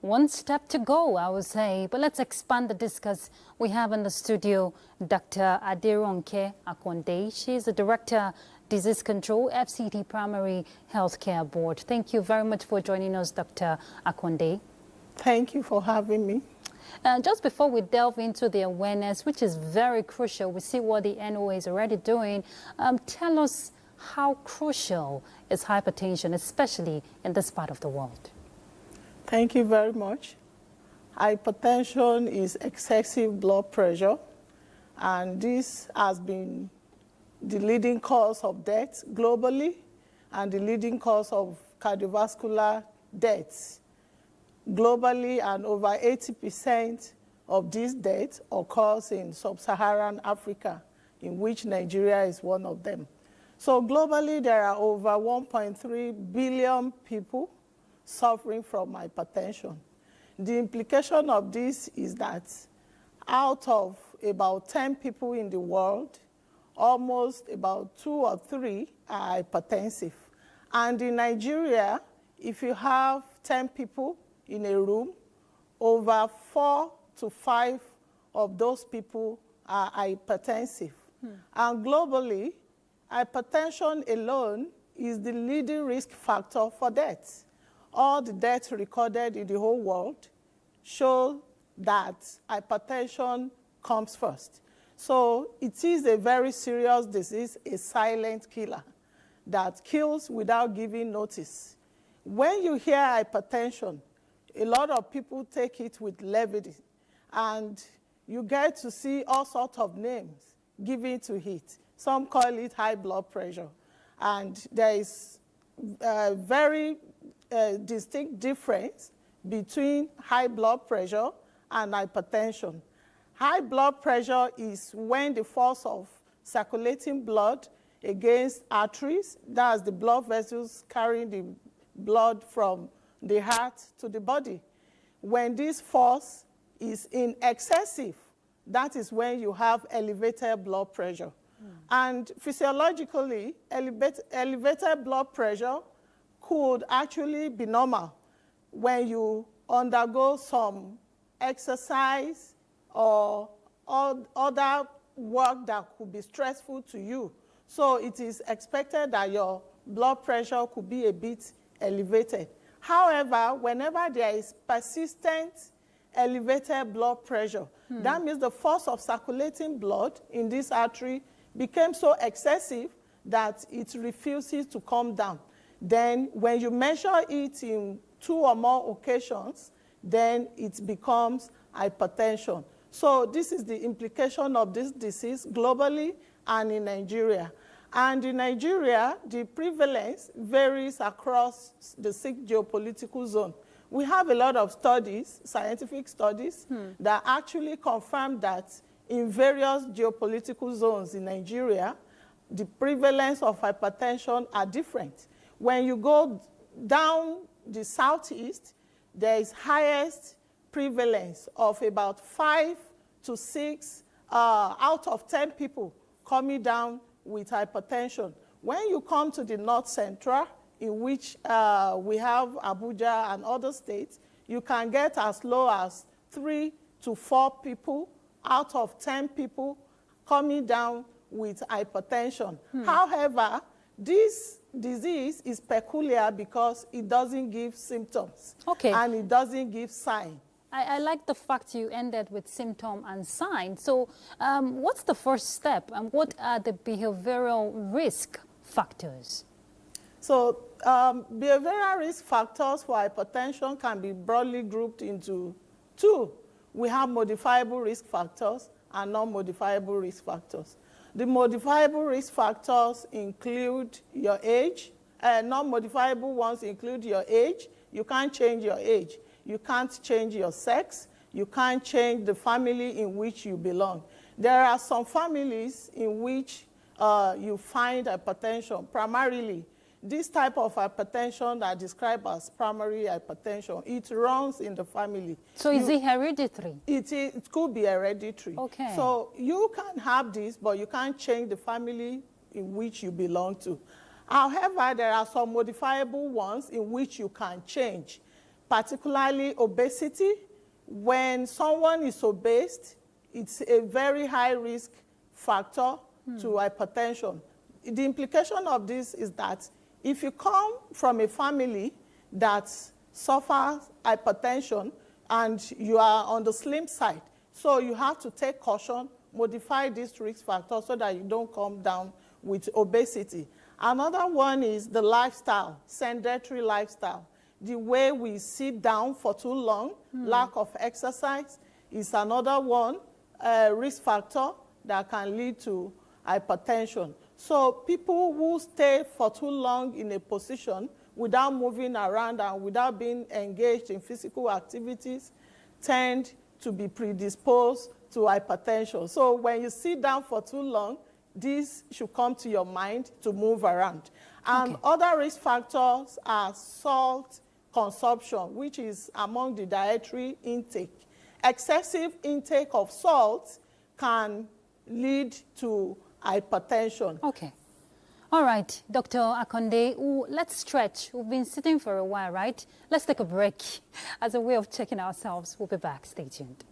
One step to go, I would say. But let's expand the discuss. We have in the studio Dr. Akande. She is the Director, Disease Control, FCT Primary Healthcare Board. Thank you very much for joining us, Dr. Akande. Thank you for having me. Just before we delve into the awareness, which is very crucial, we see what the NOA is already doing. Tell us how crucial is hypertension, especially in this part of the world? Thank you very much. Hypertension is excessive blood pressure, and this has been the leading cause of death globally and the leading cause of cardiovascular deaths globally, and over 80% of these deaths occurs in sub-Saharan Africa, in which Nigeria is one of them. So globally, there are over 1.3 billion people suffering from hypertension. The implication of this is that out of about 10 people in the world, almost about 2 or 3 are hypertensive. And in Nigeria, if you have 10 people in a room, over 4 to 5 of those people are hypertensive. And globally, hypertension alone is the leading risk factor for death. All the deaths recorded in the whole world show that hypertension comes first. So it is a very serious disease, a silent killer that kills without giving notice. When you hear hypertension, a lot of people take it with levity, and you get to see all sorts of names given to it. Some call it high blood pressure. And there is a very distinct difference between high blood pressure and hypertension. High blood pressure is when the force of circulating blood against arteries, that's the blood vessels carrying the blood from the heart to the body. When this force is in excessive, that is when you have elevated blood pressure. And physiologically, elevated blood pressure could actually be normal when you undergo some exercise or other work that could be stressful to you. So it is expected that your blood pressure could be a bit elevated. However, whenever there is persistent elevated blood pressure, that means the force of circulating blood in this artery became so excessive that it refuses to come down. Then when you measure it in 2 or more occasions, then it becomes hypertension. So this is the implication of this disease globally and in Nigeria. And in Nigeria, the prevalence varies across the 6 geopolitical zones. We have a lot of studies, scientific studies, that actually confirm that in various geopolitical zones in Nigeria, the prevalence of hypertension are different. When you go down the southeast, there is highest prevalence of about 5 to 6 out of 10 people coming down with hypertension. When you come to the north central, in which we have Abuja and other states, you can get as low as 3 to 4 people out of 10 people coming down with hypertension. However, this disease is peculiar because it doesn't give symptoms. And it doesn't give sign. I like the fact you ended with symptom and sign. So what's the first step, and what are the behavioral risk factors? So behavioral risk factors for hypertension can be broadly grouped into 2. We have modifiable risk factors and non-modifiable risk factors. The modifiable risk factors include your age. Non-modifiable ones include your age. You can't change your age. You can't change your sex. You can't change the family in which you belong. There are some families in which you find hypertension. Primarily, this type of hypertension that are described as primary hypertension, it runs in the family. So is it hereditary? It could be hereditary. So you can have this, but you can't change the family in which you belong to. However, there are some modifiable ones in which you can change. particularly obesity. When someone is obese, it's a very high risk factor to hypertension. The implication of this is that if you come from a family that suffers hypertension and you are on the slim side, so you have to take caution, modify this risk factor so that you don't come down with obesity. Another one is the lifestyle, sedentary lifestyle. The way we sit down for too long, lack of exercise is another one risk factor that can lead to hypertension. So people who stay for too long in a position without moving around and without being engaged in physical activities tend to be predisposed to hypertension. So when you sit down for too long, this should come to your mind to move around. And other risk factors are salt consumption, which is among the dietary intake. Excessive intake of salt can lead to hypertension. Okay. All right, Dr. Akande, let's stretch. We've been sitting for a while, right? Let's take a break as a way of checking ourselves. We'll be back. Stay tuned.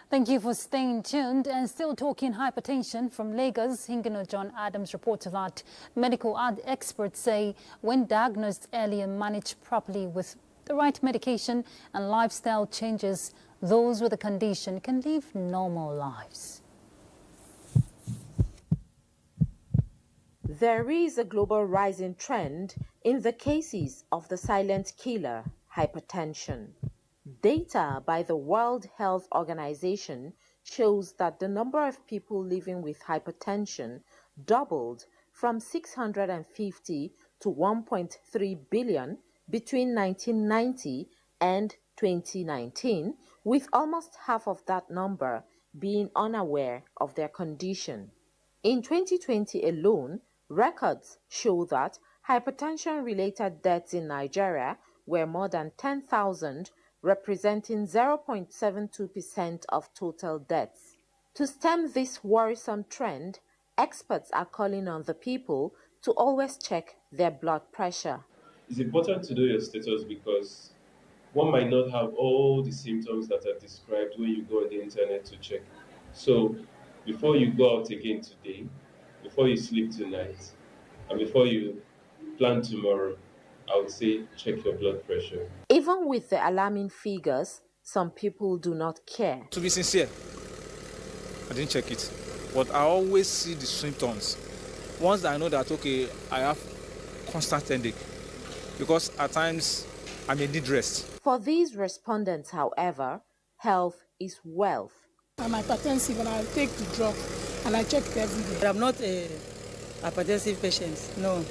Thank you for staying tuned. And still talking hypertension from Lagos, Hingano John Adams reports that medical experts say when diagnosed early and managed properly with the right medication and lifestyle changes, those with the condition can live normal lives. There is a global rising trend in the cases of the silent killer, hypertension. Data by the World Health Organization shows that the number of people living with hypertension doubled from 650 to 1.3 billion between 1990 and 2019, with almost half of that number being unaware of their condition. In 2020 alone, records show that hypertension-related deaths in Nigeria were more than 10,000, representing 0.72% of total deaths. To stem this worrisome trend, experts are calling on the people to always check their blood pressure. It's important to know your status because one might not have all the symptoms that are described when you go on the internet to check. So before you go out again today, before you sleep tonight, and before you plan tomorrow, I would say check your blood pressure. Even with the alarming figures, some people do not care. To be sincere, I didn't check it, but I always see the symptoms. Once I know that, okay, I have constant headache, because at times I may need rest. For these respondents, however, health is wealth. I'm hypertensive and I take the drug and I check it every day. I'm not a hypertensive patient, no.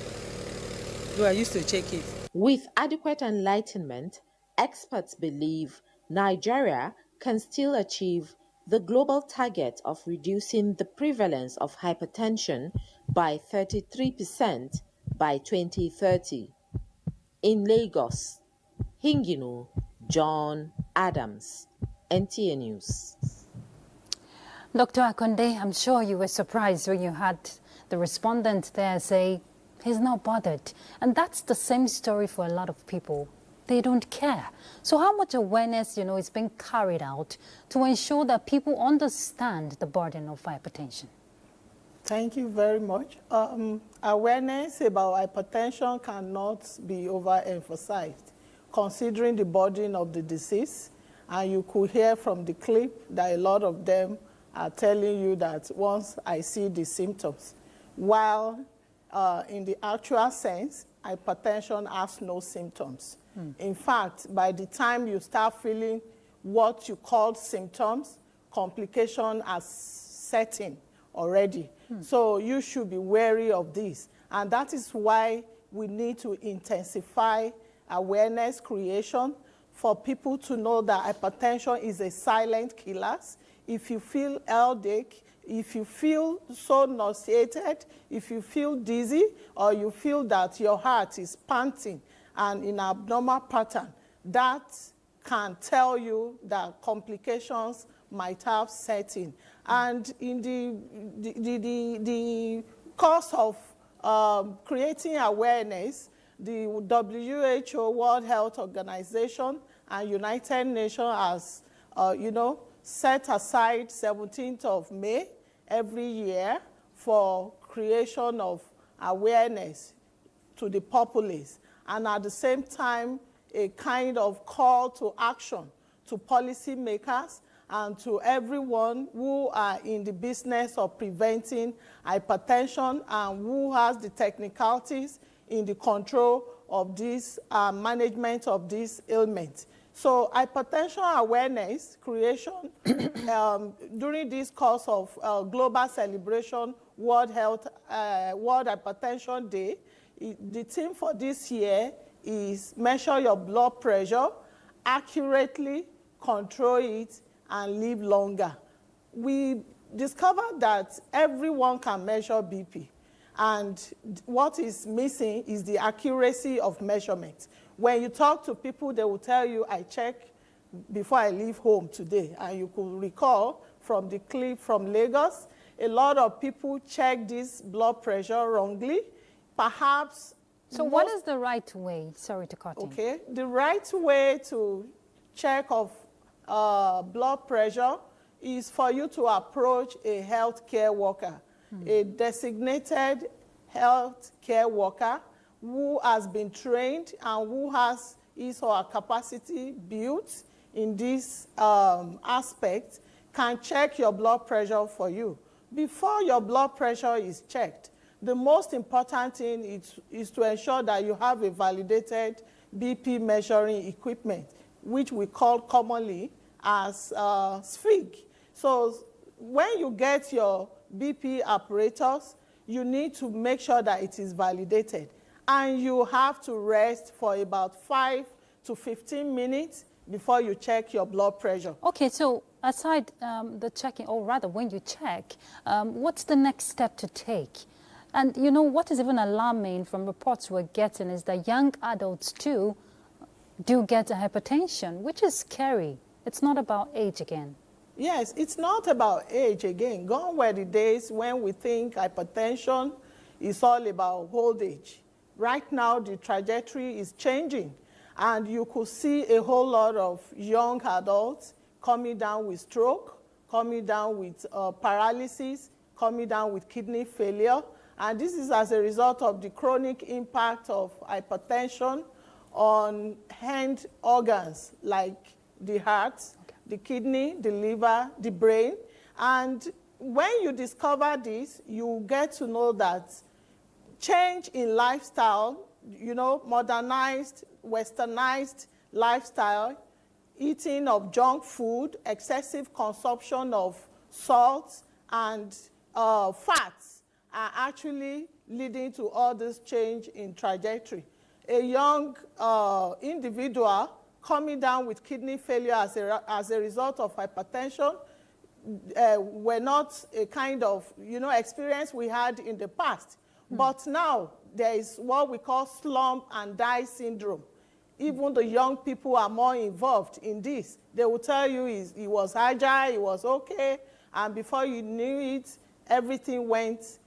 Though I used to check it. With adequate enlightenment, experts believe Nigeria can still achieve the global target of reducing the prevalence of hypertension by 33% by 2030. In Lagos, Hingino John Adams, NTA News. Dr. Akande, I'm sure you were surprised when you had the respondent there say he's not bothered. And that's the same story for a lot of people. They don't care. So how much awareness, is being carried out to ensure that people understand the burden of hypertension? Thank you very much. Awareness about hypertension cannot be overemphasized, considering the burden of the disease. And you could hear from the clip that a lot of them are telling you that once I see the symptoms, while in the actual sense, hypertension has no symptoms. In fact, by the time you start feeling what you call symptoms, complication has set in already. So you should be wary of this. And that is why we need to intensify awareness creation for people to know that hypertension is a silent killer. If you feel headache, if you feel so nauseated, if you feel dizzy, or you feel that your heart is panting and in abnormal pattern, that can tell you that complications might have set in. And in the course of creating awareness, the WHO, World Health Organization, and United Nations has, set aside 17th of May every year for creation of awareness to the populace, and at the same time, a kind of call to action to policymakers and to everyone who are in the business of preventing hypertension and who has the technicalities in the control of this management of this ailment. So hypertension awareness creation during this course of global celebration World Hypertension Day, the theme for this year is measure your blood pressure, accurately control it, and live longer. We discovered that everyone can measure BP, and what is missing is the accuracy of measurement. When you talk to people, they will tell you, I check before I leave home today. And you could recall from the clip from Lagos, a lot of people check this blood pressure wrongly. Perhaps. So what is the right way? Sorry to cut in. Okay, the right way to check of blood pressure is for you to approach a healthcare worker, a designated healthcare worker who has been trained and who has his or her capacity built in this aspect, can check your blood pressure for you. Before your blood pressure is checked, the most important thing is to ensure that you have a validated BP measuring equipment, which we call commonly as SFIG. So when you get your BP apparatus, you need to make sure that it is validated. And you have to rest for about 5 to 15 minutes before you check your blood pressure. Okay, so aside the checking, or rather when you check, what's the next step to take? And you know, what is even alarming from reports we're getting is that young adults too do get a hypertension, which is scary. It's not about age again. Yes, it's not about age again. Gone were the days when we think hypertension is all about old age. Right now, the trajectory is changing, and you could see a whole lot of young adults coming down with stroke, coming down with paralysis, coming down with kidney failure, and this is as a result of the chronic impact of hypertension on hand organs like the heart, the kidney, the liver, the brain. And when you discover this, you get to know that change in lifestyle, modernized, westernized lifestyle, eating of junk food, excessive consumption of salts and fats are actually leading to all this change in trajectory. A young individual coming down with kidney failure as a result of hypertension were not a kind of experience we had in the past. But now there is what we call slump and die syndrome. Even the young people are more involved in this. They will tell you he was agile, he was okay, and before you knew it, everything went,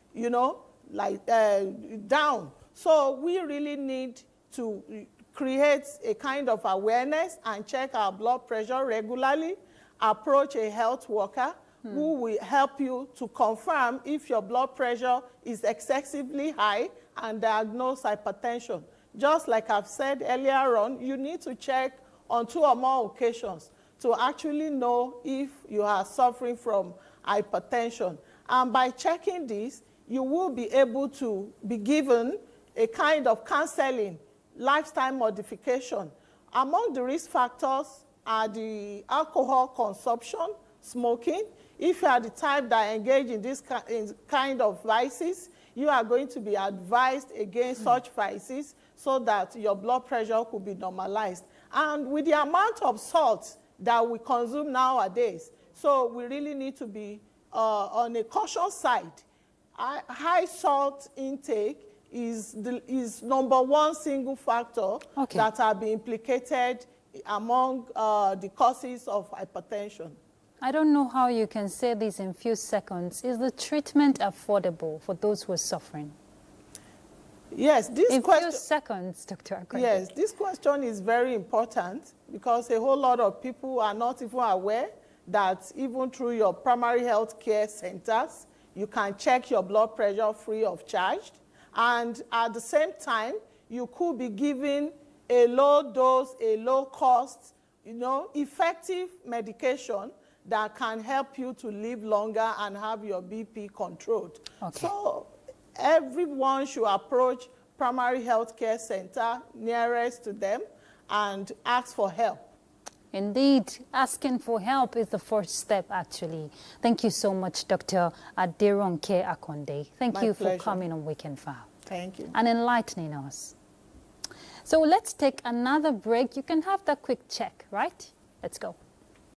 down. So we really need to create a kind of awareness and check our blood pressure regularly, approach a health worker who will help you to confirm if your blood pressure is excessively high and diagnose hypertension. Just like I've said earlier on, you need to check on 2 or more occasions to actually know if you are suffering from hypertension. And by checking this, you will be able to be given a kind of counseling, lifestyle modification. Among the risk factors are the alcohol consumption, smoking. If you are the type that engage in this kind of vices, you are going to be advised against such vices so that your blood pressure could be normalized. And with the amount of salt that we consume nowadays, so we really need to be on a cautious side. High salt intake is number 1 single factor that have been implicated among the causes of hypertension. I don't know how you can say this in few seconds. Is the treatment affordable for those who are suffering? Yes, this In question. few seconds, Dr. Akande. Yes, this question is very important because a whole lot of people are not even aware that even through your primary health care centers, you can check your blood pressure free of charge. And at the same time, you could be given a low dose, a low cost, effective medication that can help you to live longer and have your BP controlled. Okay. So everyone should approach primary health care center nearest to them and ask for help. Indeed, asking for help is the first step, actually. Thank you so much, Dr. Aderonke Akande. Thank you for coming on Weekend File. Thank you. And enlightening us. So let's take another break. You can have that quick check, right? Let's go.